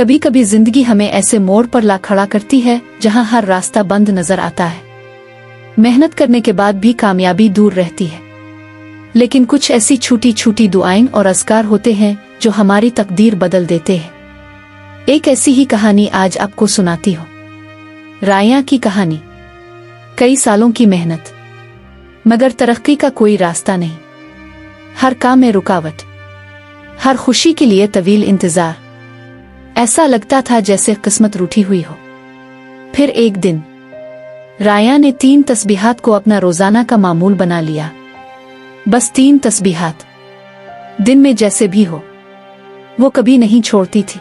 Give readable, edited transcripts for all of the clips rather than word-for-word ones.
कभी कभी जिंदगी हमें ऐसे मोड़ पर ला खड़ा करती है जहां हर रास्ता बंद नजर आता है। मेहनत करने के बाद भी कामयाबी दूर रहती है, लेकिन कुछ ऐसी छोटी छोटी दुआएं और अज़कार होते हैं जो हमारी तकदीर बदल देते हैं। एक ऐसी ही कहानी आज आपको सुनाती हूँ। राया की कहानी। कई सालों की मेहनत, मगर तरक्की का कोई रास्ता नहीं। हर काम में रुकावट, हर खुशी के लिए तवील इंतजार। ऐसा लगता था जैसे किस्मत रूठी हुई हो। फिर एक दिन राया ने 3 तस्बीहात को अपना रोजाना का मामूल बना लिया। बस 3 तस्बीहात, दिन में जैसे भी हो। वो कभी नहीं छोड़ती थी।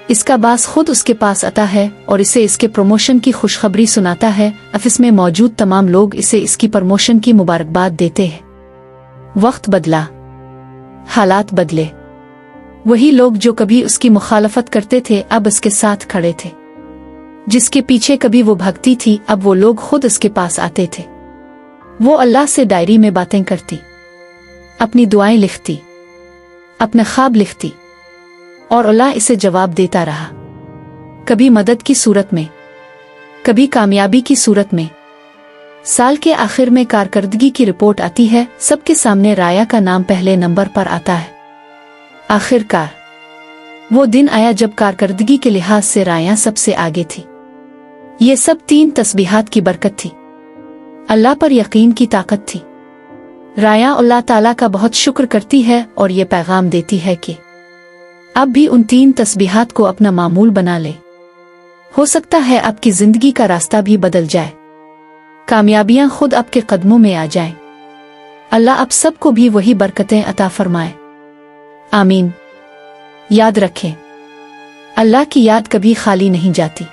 इसका बास खुद उसके पास आता है और इसे इसके प्रमोशन की खुशखबरी सुनाता है। ऑफिस में मौजूद तमाम लोग इसे इसकी प्रमोशन की मुबारकबाद देते हैं। वक्त बदला, हालात बदले। वही लोग जो कभी उसकी मुखालफत करते थे अब उसके साथ खड़े थे। जिसके पीछे कभी वो भागती थी अब वो लोग खुद उसके पास आते थे। वो अल्लाह से डायरी में बातें करती, अपनी दुआएं लिखती, अपने ख्वाब लिखती, और अल्लाह इसे जवाब देता रहा। कभी मदद की सूरत में, कभी कामयाबी की सूरत में। साल के आखिर में कारकर्दगी की रिपोर्ट आती है। सबके सामने राया का नाम पहले नंबर पर आता है। आखिरकार वो दिन आया जब कारकर्दगी के लिहाज से राया सबसे आगे थी। ये सब 3 तस्बीहात की बरकत थी, अल्लाह पर यकीन की ताकत थी। राया अल्लाह ताला का बहुत शुक्र करती है और ये पैगाम देती है कि अब भी उन 3 तस्बीहात को अपना मामूल बना ले। हो सकता है आपकी जिंदगी का रास्ता भी बदल जाए, कामयाबियां खुद आपके कदमों में आ जाएं। अल्लाह आप सबको भी वही बरकतें अता फरमाए। आमीन। याद रखें, अल्लाह की याद कभी खाली नहीं जाती।